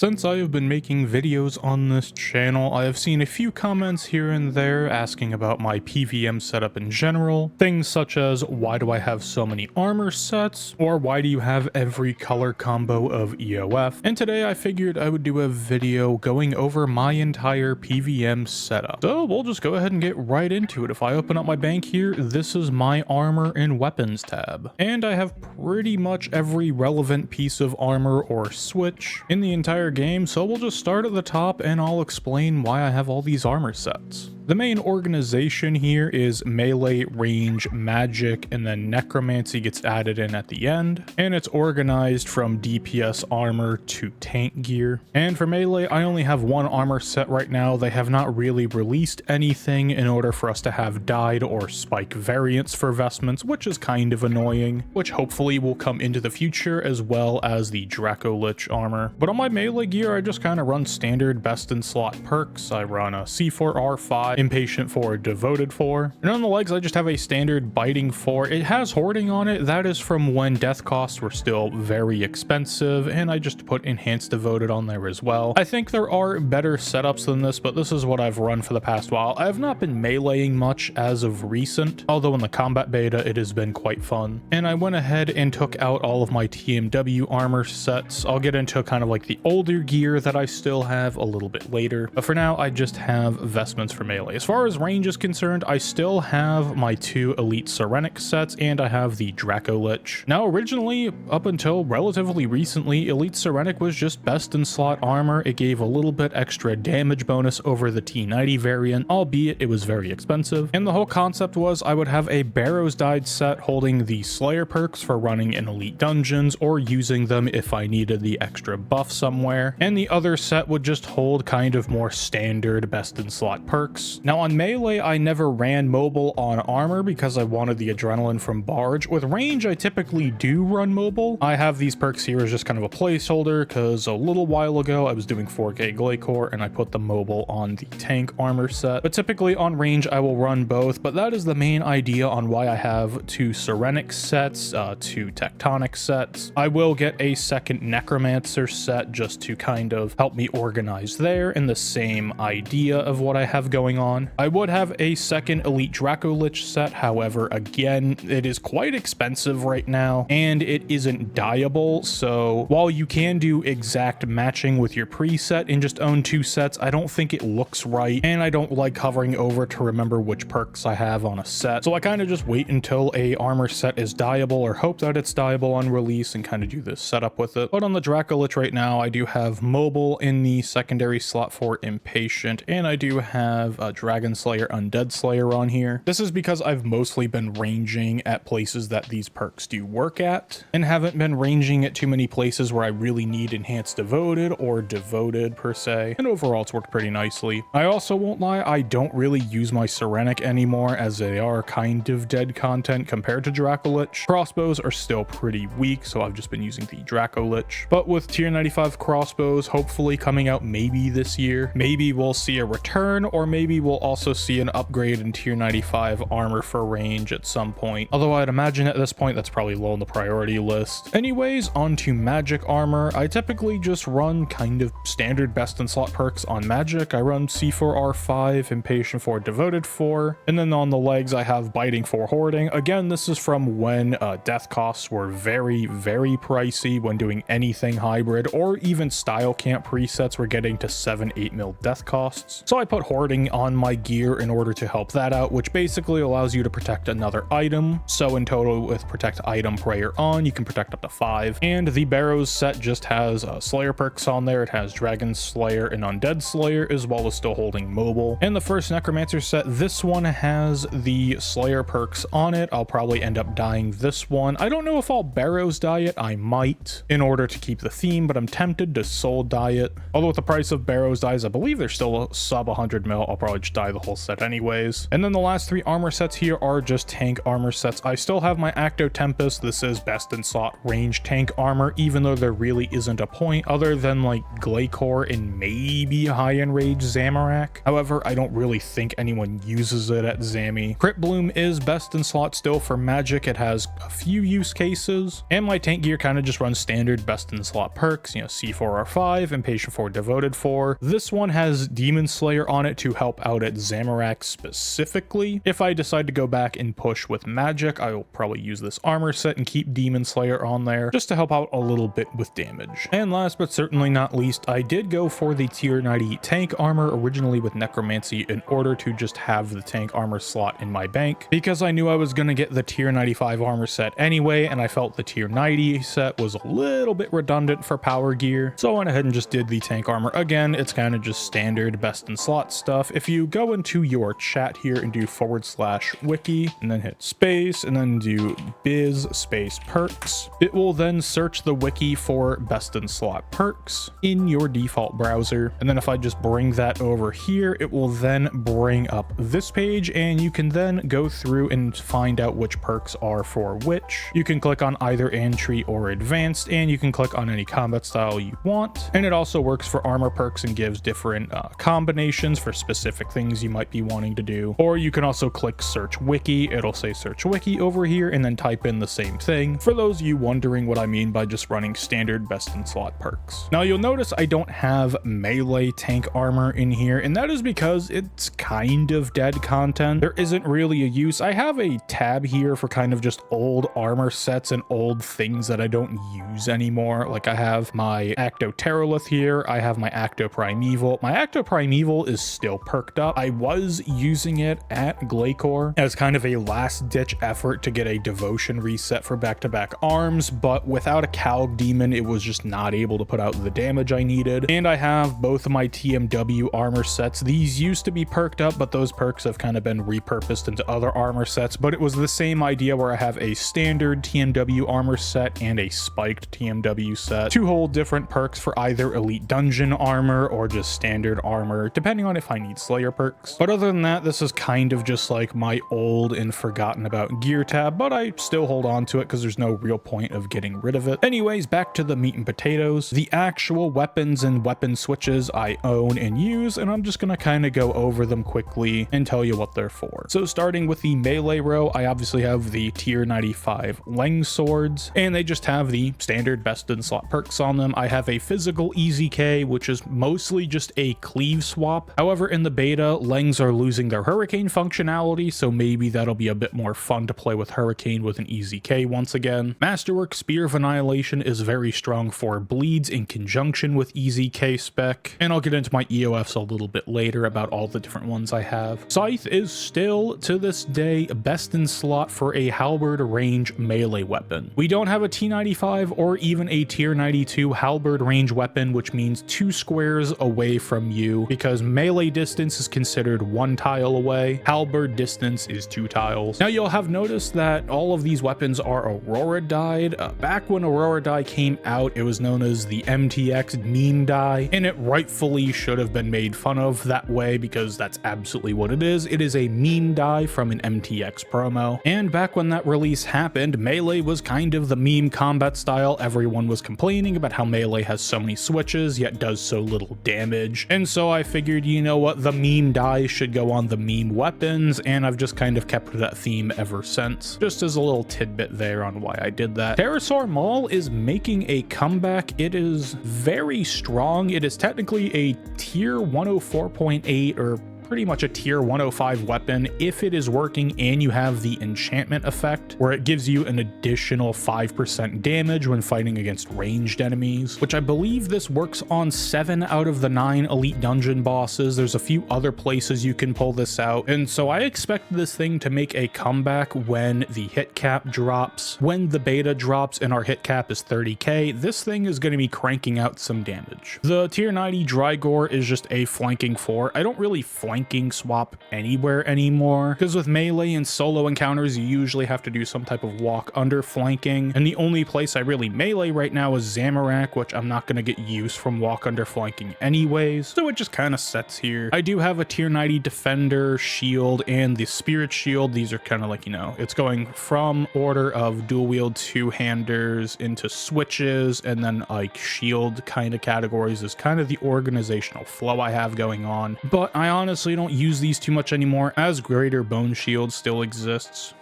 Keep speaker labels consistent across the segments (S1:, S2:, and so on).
S1: Since I have been making videos on this channel, I have seen a few comments here and there asking about my PvM setup in general. Things such as, why do I have so many armor sets? Or why do you have every color combo of EoF? And today I figured I would do a video going over my entire PvM setup. So we'll just go ahead and get right into it. If I open up my bank here, this is my armor and weapons tab. And I have pretty much every relevant piece of armor or switch in the entire game, so we'll just start at the top and I'll explain why I have all these armor sets. The main organization here is melee, range, magic, and then necromancy gets added in at the end, and it's organized from DPS armor to tank gear. And for melee, I only have one armor set right now. They have not really released anything in order for us to have dyed or spike variants for vestments, which is kind of annoying, which hopefully will come into the future, as well as the Draco Lich armor. But on my melee gear, I just kind of run standard best in slot perks. I run a C4R5, Impatient 4, Devoted 4. And on the legs, I just have a standard Biting 4. It has Hoarding on it. That is from when death costs were still very expensive, and I just put Enhanced Devoted on there as well. I think there are better setups than this, but this is what I've run for the past while. I have not been meleeing much as of recent, although in the combat beta, it has been quite fun. And I went ahead and took out all of my TMW armor sets. I'll get into kind of like the older gear that I still have a little bit later, but for now, I just have vestments for melee. As far as range is concerned, I still have my two Elite Pernix sets, and I have the Draco Lich. Now, originally, up until relatively recently, Elite Pernix was just best in slot armor. It gave a little bit extra damage bonus over the T90 variant, albeit it was very expensive. And the whole concept was I would have a Barrows Dyed set holding the Slayer perks for running in elite dungeons or using them if I needed the extra buff somewhere. And the other set would just hold kind of more standard best in slot perks. Now on melee, I never ran mobile on armor because I wanted the adrenaline from Barge. With range, I typically do run mobile. I have these perks here as just kind of a placeholder because a little while ago I was doing 4K Glaycore and I put the mobile on the tank armor set. But typically on range, I will run both, but that is the main idea on why I have two Pernix sets, two Tectonic sets. I will get a second Necromancer set just to kind of help me organize there, and the same idea of what I have going on. I would have a second Elite Draco Lich set, however, again, it is quite expensive right now, and it isn't dyeable, so while you can do exact matching with your preset and just own two sets, I don't think it looks right, and I don't like hovering over to remember which perks I have on a set, so I kind of just wait until a armor set is dyeable or hope that it's dyeable on release and kind of do this setup with it. But on the Draco Lich right now, I do have mobile in the secondary slot for Impatient, and I do have a Dragon Slayer, Undead Slayer on here. This is because I've mostly been ranging at places that these perks do work at, and haven't been ranging at too many places where I really need Enhanced Devoted or Devoted per se, and overall it's worked pretty nicely. I also won't lie, I don't really use my Pernix anymore as they are kind of dead content compared to Draco Lich. Crossbows are still pretty weak, so I've just been using the Draco Lich. But with tier 95 crossbows hopefully coming out maybe this year, maybe we'll see a return, or maybe we'll also see an upgrade in tier 95 armor for range at some point. Although I'd imagine at this point that's probably low on the priority list. Anyways, onto magic armor. I typically just run kind of standard best in slot perks on magic. I run C4R5, Impatient 4, Devoted 4, and then on the legs I have Biting 4, Hoarding. Again, this is from when death costs were very pricey when doing anything hybrid, or even style camp presets were getting to 7-8 mil death costs. So I put Hoarding on my gear in order to help that out, which basically allows you to protect another item. So in total, with Protect Item Prayer on, you can protect up to 5. And the Barrows set just has Slayer perks on there. It has Dragon Slayer and Undead Slayer, as well as still holding mobile. And the first Necromancer set, this one has the Slayer perks on it. I'll probably end up dyeing this one. I don't know if I'll Barrows dye it. I might in order to keep the theme, but I'm tempted to soul dye it. Although with the price of Barrows dyes, I believe they're still sub 100 mil. I'll probably just dye the whole set anyways. And then the last three armor sets here are just tank armor sets. I still have my Acto Tempest. This is best in slot range tank armor, even though there really isn't a point other than like Glaycore and maybe high-end rage Zamorak. However, I don't really think anyone uses it at Zammy. Crit Bloom is best in slot still for magic. It has a few use cases, and my tank gear kind of just runs standard best in slot perks, you know, C4 4R5, Impatient 4, Devoted 4. This one has Demon Slayer on it to help out at Zamorak specifically. If I decide to go back and push with magic, I will probably use this armor set and keep Demon Slayer on there just to help out a little bit with damage. And last but certainly not least, I did go for the tier 90 tank armor originally with Necromancy in order to just have the tank armor slot in my bank, because I knew I was going to get the tier 95 armor set anyway, and I felt the tier 90 set was a little bit redundant for power gear. So I went ahead and just did the tank armor again. It's kind of just standard best in slot stuff. If you go into your chat here and do /wiki and then hit space and then do biz space perks, it will then search the wiki for best in slot perks in your default browser. And then if I just bring that over here, it will then bring up this page, and you can then go through and find out which perks are for which. You can click on either entry or advanced, and you can click on any combat style you want. And it also works for armor perks and gives different combinations for specific things you might be wanting to do. Or you can also click search wiki. It'll say search wiki over here, and then type in the same thing, for those of you wondering what I mean by just running standard best in slot perks. Now you'll notice I don't have melee tank armor in here, and that is because it's kind of dead content. There isn't really a use. I have a tab here for kind of just old armor sets and old things that I don't use anymore. Like I have my Acto Terrolith here, I have my Acto Primeval. My Acto Primeval is still perked up. I was using it at Glacor as kind of a last ditch effort to get a devotion reset for back-to-back arms, but without a Calg Demon, it was just not able to put out the damage I needed. And I have both of my TMW armor sets. These used to be perked up, but those perks have kind of been repurposed into other armor sets, but it was the same idea where I have a standard TMW armor set and a spiked TMW set to hold different perks for either elite dungeon armor or just standard armor, depending on if I need Slayer perks. But other than that, this is kind of just like my old and forgotten about gear tab, but I still hold on to it because there's no real point of getting rid of it. Anyways, back to the meat and potatoes. The actual weapons and weapon switches I own and use, and I'm just gonna kind of go over them quickly and tell you what they're for. So starting with the melee row, I obviously have the tier 95 Leng swords, and they just have the standard best in slot perks on them. I have a physical EZK, which is mostly just a cleave swap. However, in the beta, Lengs are losing their hurricane functionality, so maybe that'll be a bit more fun to play with hurricane with an EZK once again. Masterwork Spear of Annihilation is very strong for bleeds in conjunction with EZK spec, and I'll get into my EoFs a little bit later about all the different ones I have. Scythe is still, to this day, best in slot for a halberd range melee weapon. We don't have a T95 or even a tier 92 halberd range weapon, which means 2 squares away from you, because melee distance is considered 1 tile away, halberd distance is 2 tiles. Now you'll have noticed that all of these weapons are Aurora dyed. Back when Aurora dye came out, it was known as the MTX meme dye, and it rightfully should have been made fun of that way because that's absolutely what it is. It is a meme dye from an MTX promo, and back when that release happened, melee was kind of the meme combat style. Everyone was complaining about how melee has so many switches yet does so little damage, and so I figured, you know what, the meme dye should go on the meme weapons, and I've just kind of kept that theme ever since. Just as a little tidbit there on why I did that. Pterosaur Maul is making a comeback. It is very strong. It is technically a tier 104.8 or pretty much a tier 105 weapon if it is working and you have the enchantment effect where it gives you an additional 5% damage when fighting against ranged enemies, which I believe this works on 7 out of the 9 elite dungeon bosses. There's a few other places you can pull this out, and so I expect this thing to make a comeback when the hit cap drops. When the beta drops and our hit cap is 30k, this thing is going to be cranking out some damage. The tier 90 Drygore is just a flanking 4. I don't really flanking swap anywhere anymore, because with melee and solo encounters you usually have to do some type of walk under flanking, and the only place I really melee right now is Zamorak, which I'm not going to get use from walk under flanking anyways, so it just kind of sets here. I do have a tier 90 defender shield and the spirit shield. These are kind of like, you know, it's going from order of dual wield two-handers into switches, and then like shield kind of categories is kind of the organizational flow I have going on, but I honestly don't use these too much anymore as Greater Bone Shield still exists.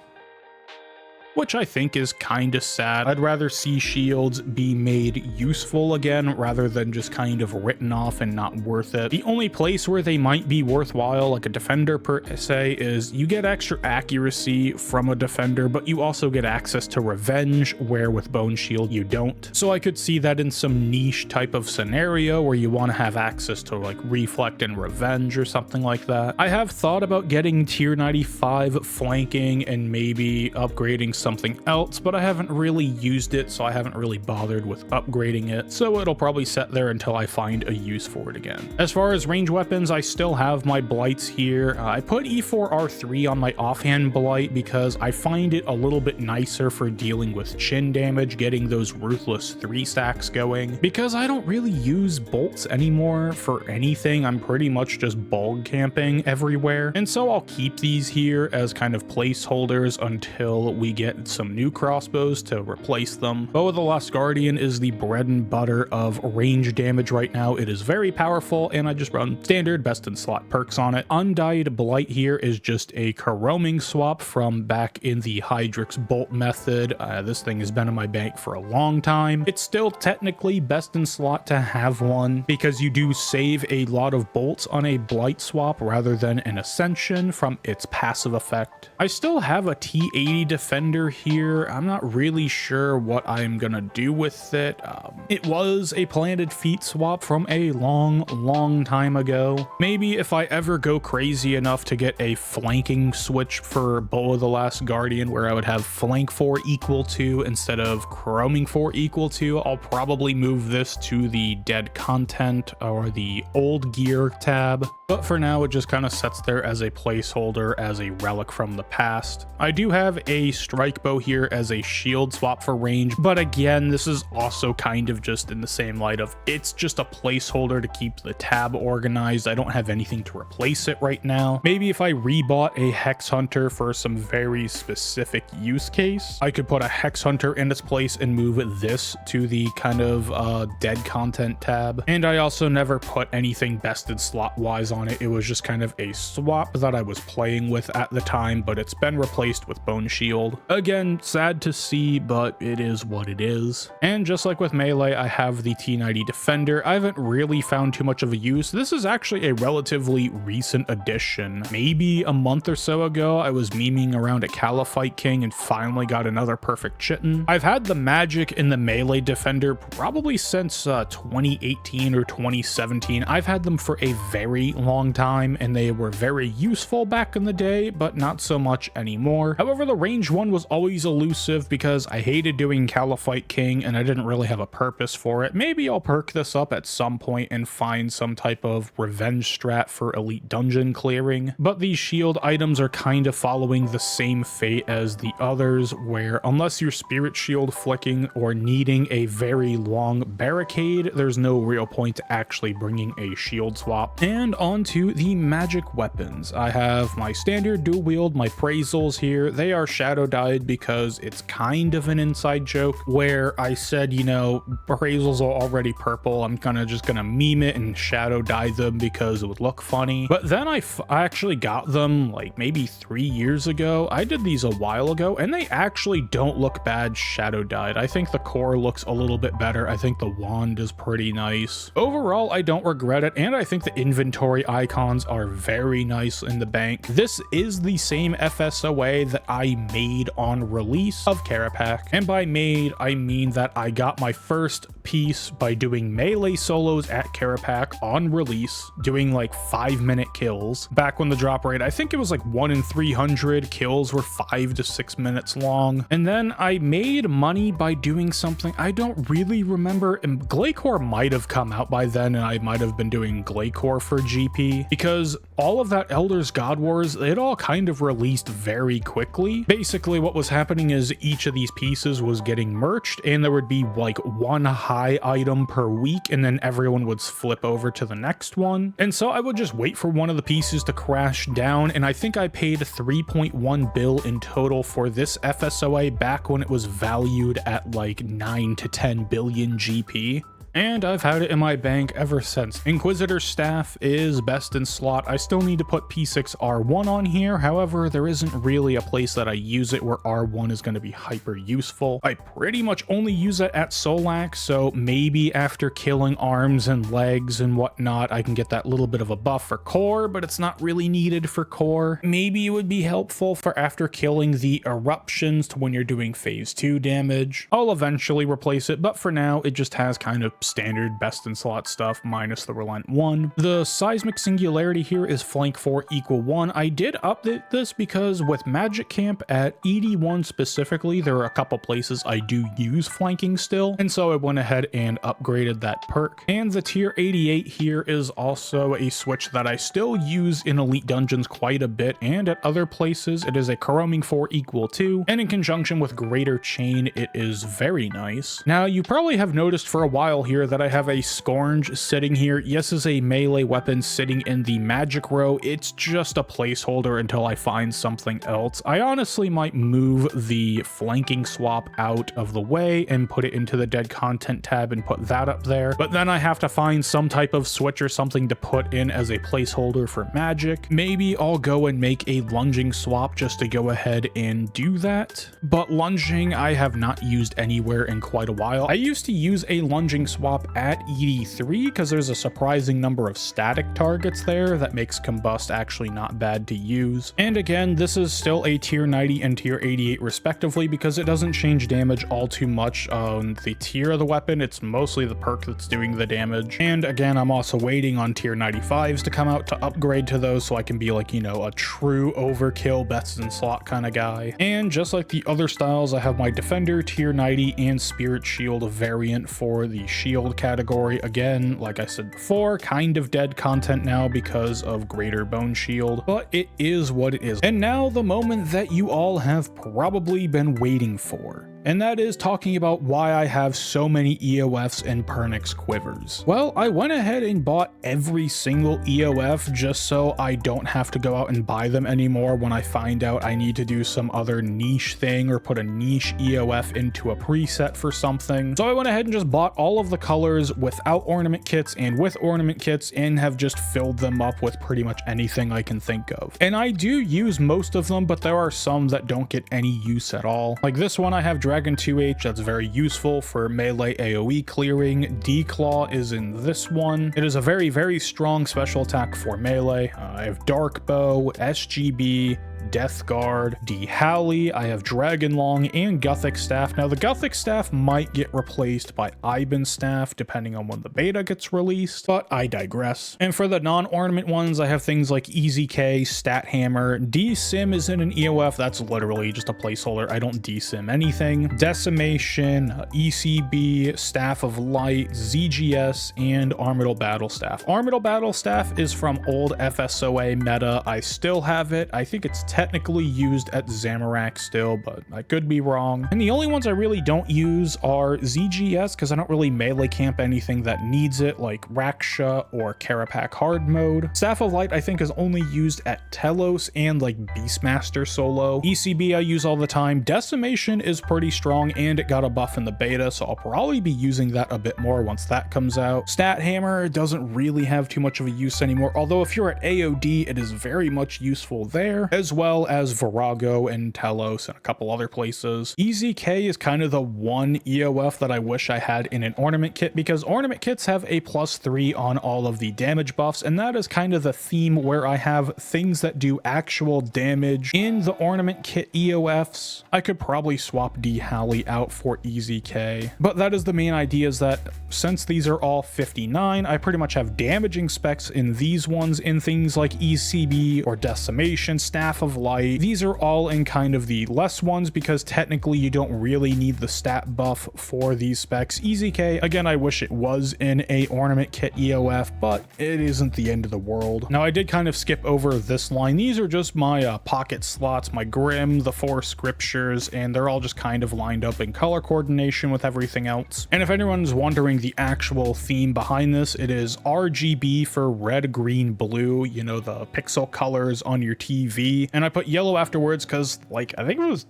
S1: which I think is kind of sad. I'd rather see shields be made useful again rather than just kind of written off and not worth it. The only place where they might be worthwhile, like a defender per se, is you get extra accuracy from a defender, but you also get access to revenge, where with bone shield you don't. So I could see that in some niche type of scenario where you want to have access to like reflect and revenge or something like that. I have thought about getting tier 95 flanking and maybe upgrading something else, but I haven't really used it, so I haven't really bothered with upgrading it, so it'll probably sit there until I find a use for it again. As far as range weapons, I still have my blights here. I put E4R3 on my offhand blight because I find it a little bit nicer for dealing with chin damage, getting those ruthless 3 stacks going. Because I don't really use bolts anymore for anything, I'm pretty much just bog camping everywhere, and so I'll keep these here as kind of placeholders until we get some new crossbows to replace them. Bow of the Last Guardian is the bread and butter of range damage right now. It is very powerful, and I just run standard best in slot perks on it. Undyed Blight here is just a roaming swap from back in the Hydrix bolt method. This thing has been in my bank for a long time. It's still technically best in slot to have one because you do save a lot of bolts on a blight swap rather than an ascension from its passive effect. I still have a T80 defender here. I'm not really sure what I'm gonna do with it. It was a planted feet swap from a long time ago. Maybe if I ever go crazy enough to get a flanking switch for Bow of the Last Guardian where I would have flank 4 equal to instead of roaming 4 equal to, I'll probably move this to the dead content or the old gear tab. But for now, it just kind of sits there as a placeholder, as a relic from the past. I do have a strike bow here as a shield swap for range, but again, this is also kind of just in the same light of it's just a placeholder to keep the tab organized. I don't have anything to replace it right now. Maybe if I rebought a Hex Hunter for some very specific use case, I could put a Hex Hunter in its place and move this to the kind of dead content tab. And I also never put anything bested slot wise on it. It was just kind of a swap that I was playing with at the time, but it's been replaced with Bone Shield. Again, sad to see, but it is what it is. And just like with melee, I have the T90 Defender. I haven't really found too much of a use. This is actually a relatively recent addition. Maybe a month or so ago, I was memeing around at Caliphite King and finally got another perfect chitin. I've had the magic in the melee defender probably since 2018 or 2017. I've had them for a very long time, and they were very useful back in the day, but not so much anymore. However, the range one was always elusive because I hated doing Caliphite King and I didn't really have a purpose for it. Maybe I'll perk this up at some point and find some type of revenge strat for elite dungeon clearing, but these shield items are kind of following the same fate as the others, where unless you're spirit shield flicking or needing a very long barricade, there's no real point to actually bringing a shield swap. And onto the magic weapons. I have my standard dual wield, my Praisals here. They are shadow dyed because it's kind of an inside joke where I said, you know, Praisals are already purple. I'm just gonna meme it and shadow dye them because it would look funny. But then I actually got them like maybe 3 years ago. I did these a while ago and they actually don't look bad shadow dyed. I think the core looks a little bit better. I think the wand is pretty nice. Overall, I don't regret it, and I think the inventory icons are very nice in the bank. This is the same FSOA that I made on release of Carapac, and by made, I mean that I got my first piece by doing melee solos at Carapac on release, doing like 5-minute kills. Back when the drop rate, I think it was like 1 in 300 kills were 5 to 6 minutes long. And then I made money by doing something I don't really remember, and Glaycore might have come out by then and I might have been doing Glaycore for GP, because all of that Elders God Wars, it all kind of released very quickly. Basically what was happening is each of these pieces was getting merched and there would be like one high item per week, and then everyone would flip over to the next one. And so I would just wait for one of the pieces to crash down, and I think I paid 3.1 bill in total for this FSOA back when it was valued at like 9 to 10 billion GP. and I've had it in my bank ever since. Inquisitor Staff is best in slot. I still need to put P6R1 on here, however, there isn't really a place that I use it where R1 is going to be hyper useful. I pretty much only use it at Solax, so maybe after killing arms and legs and whatnot, I can get that little bit of a buff for core, but it's not really needed for core. Maybe it would be helpful for after killing the eruptions to when you're doing phase 2 damage. I'll eventually replace it, but for now, it just has kind of standard best in slot stuff minus the Relent 1. The seismic singularity here is flank 4 equal 1. I did update this because with Magic Camp at ED1 specifically, there are a couple places I do use flanking still, and so I went ahead and upgraded that perk. And the tier 88 here is also a switch that I still use in elite dungeons quite a bit, and at other places it is a corroming 4 equal 2, and in conjunction with greater chain it is very nice. Now you probably have noticed for a while here that I have a Scourge sitting here. Yes, is a melee weapon sitting in the magic row. It's just a placeholder until I find something else. I honestly might move the flanking swap out of the way and put it into the dead content tab and put that up there, but then I have to find some type of switch or something to put in as a placeholder for magic. Maybe I'll go and make a lunging swap just to go ahead and do that, but lunging I have not used anywhere in quite a while. I used to use a lunging swap at ED3 because there's a surprising number of static targets there that makes combust actually not bad to use. And again, this is still a tier 90 and tier 88 respectively because it doesn't change damage all too much on the tier of the weapon. It's mostly the perk that's doing the damage. And again, I'm also waiting on tier 95s to come out to upgrade to those so I can be like, you know, a true overkill best in slot kind of guy. And just like the other styles, I have my defender tier 90 and spirit shield variant for the shield category. Again, like I said before, kind of dead content now because of greater bone shield, but it is what it is. And now the moment that you all have probably been waiting for, and that is talking about why I have so many EoFs and pernix quivers. Well, I went ahead and bought every single EoF just so I don't have to go out and buy them anymore when I find out I need to do some other niche thing or put a niche EoF into a preset for something. So I went ahead and just bought all of the colors without ornament kits and with ornament kits and have just filled them up with pretty much anything I can think of. And I do use most of them, but there are some that don't get any use at all. Like this one, I have Dragon 2H, that's very useful for melee AoE clearing. D-Claw is in this one. It is a very, very strong special attack for melee. I have Dark Bow, SGB, Death Guard, D-Halley, I have Dragon Long, and Gothic Staff. Now the Gothic Staff might get replaced by Iban Staff depending on when the beta gets released, but I digress. And for the non-ornament ones, I have things like Easy K, Stat Hammer, D-Sim is in an EoF, that's literally just a placeholder, I don't D-Sim anything. Decimation, ECB, Staff of Light, ZGS, and Armadyl Battle Staff. Armadyl Battle Staff is from old FSOA meta, I still have it, I think it's technically used at Zamorak still, but I could be wrong. And the only ones I really don't use are ZGS because I don't really melee camp anything that needs it, like Raksha or Karapak hard mode. Staff of Light I think is only used at Telos and like Beastmaster solo. ECB I use all the time. Decimation is pretty strong and it got a buff in the beta, so I'll probably be using that a bit more once that comes out. Stat Hammer doesn't really have too much of a use anymore, although if you're at AOD it is very much useful there, as well as Virago and Telos and a couple other places. Easy K is kind of the one EoF that I wish I had in an ornament kit because ornament kits have a +3 on all of the damage buffs, and that is kind of the theme where I have things that do actual damage in the ornament kit EoFs. I could probably swap D-Halley out for Easy K, but that is the main idea, is that since these are all 59, I pretty much have damaging specs in these ones in things like ECB or Decimation, Staff of Light. These are all in kind of the less ones because technically you don't really need the stat buff for these specs. Easy K, again, I wish it was in a ornament kit EoF, but it isn't the end of the world. Now I did kind of skip over this line. These are just my pocket slots, my Grim, the 4 scriptures, and they're all just kind of lined up in color coordination with everything else. And if anyone's wondering the actual theme behind this, it is RGB for red, green, blue, you know, the pixel colors on your TV. And I put yellow afterwards because, like, I think it was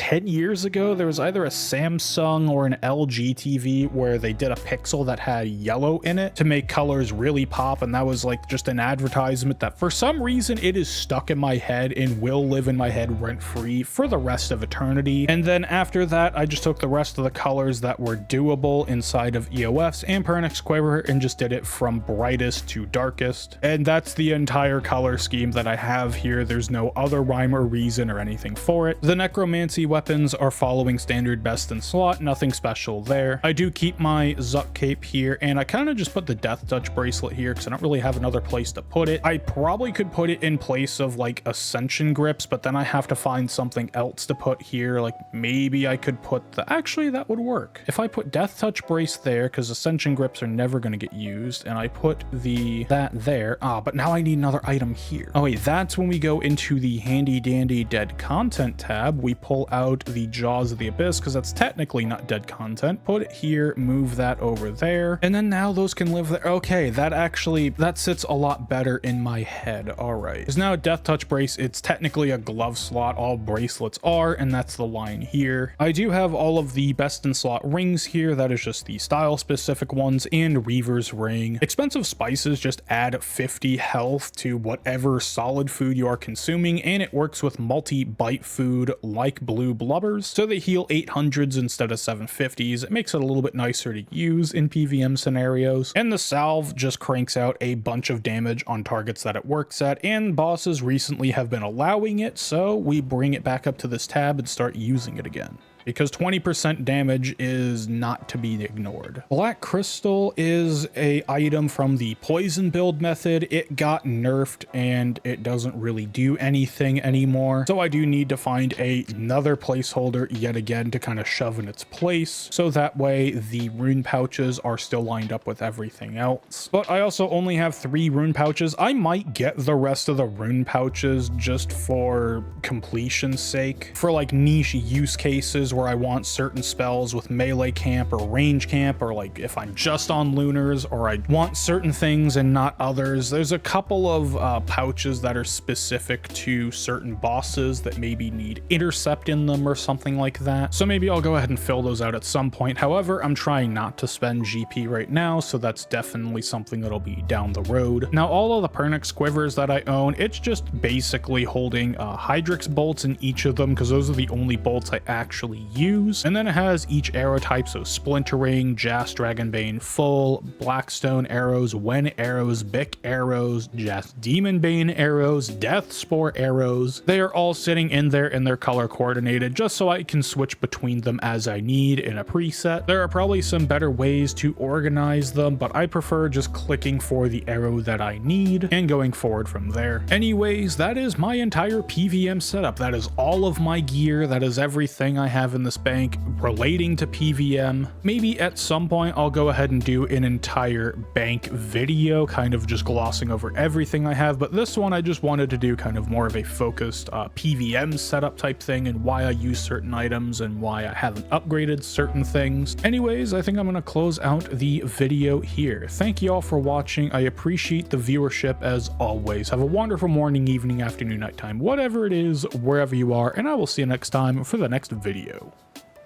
S1: 10 years ago, there was either a Samsung or an LG TV where they did a pixel that had yellow in it to make colors really pop, and that was like just an advertisement that for some reason it is stuck in my head and will live in my head rent-free for the rest of eternity. And then after that, I just took the rest of the colors that were doable inside of EoFs and pernix quiver and just did it from brightest to darkest. And that's the entire color scheme that I have here. There's no other rhyme or reason or anything for it. The necromancy weapons are following standard best in slot, nothing special there. I do keep my Zuck cape here, and I kind of just put the death touch bracelet here because I don't really have another place to put it. I probably could put it in place of like ascension grips, but then I have to find something else to put here. Like maybe I could put actually that would work. If I put death touch brace there, because ascension grips are never going to get used, and I put that there. But now I need another item here. Oh wait, that's when we go into the handy dandy dead content tab. We pull out the jaws of the abyss because that's technically not dead content. Put it here, move that over there, and then now those can live there. Okay, that sits a lot better in my head. All right, because now death touch brace, it's technically a glove slot. All bracelets are, and that's the line here. I do have all of the best in slot rings here. That is just the style specific ones, and Reaver's ring. Expensive spices just add 50 health to whatever solid food you are consuming, and it works with multi-bite food like blue blubbers, so they heal 800s instead of 750s. It makes it a little bit nicer to use in PvM scenarios. And the salve just cranks out a bunch of damage on targets that it works at, and bosses recently have been allowing it, so we bring it back up to this tab and start using it again, because 20% damage is not to be ignored. Black crystal is a item from the poison build method. It got nerfed and it doesn't really do anything anymore, so I do need to find another placeholder yet again to kind of shove in its place, so that way the rune pouches are still lined up with everything else. But I also only have 3 rune pouches. I might get the rest of the rune pouches just for completion's sake, for like niche use cases where I want certain spells with melee camp or range camp, or like if I'm just on lunars, or I want certain things and not others. There's a couple of pouches that are specific to certain bosses that maybe need intercept in them or something like that, so maybe I'll go ahead and fill those out at some point. However, I'm trying not to spend GP right now, so that's definitely something that'll be down the road. Now all of the pernix quivers that I own, it's just basically holding hydrix bolts in each of them, because those are the only bolts I actually use. And then it has each arrow type, so splintering, Jas Dragonbane full, Blackstone arrows, Wen arrows, Bic arrows, Jas Demonbane arrows, Death Spore arrows. They are all sitting in there and they're color coordinated just so I can switch between them as I need in a preset. There are probably some better ways to organize them, but I prefer just clicking for the arrow that I need and going forward from there. Anyways, that is my entire PvM setup. That is all of my gear. That is everything I have in this bank relating to PvM. Maybe at some point I'll go ahead and do an entire bank video, kind of just glossing over everything I have, but this one I just wanted to do kind of more of a focused PvM setup type thing, and why I use certain items and why I haven't upgraded certain things. Anyways, I think I'm going to close out the video here. Thank you all for watching. I appreciate the viewership as always. Have a wonderful morning, evening, afternoon, nighttime, whatever it is, wherever you are, and I will see you next time for the next video.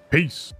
S1: Peace.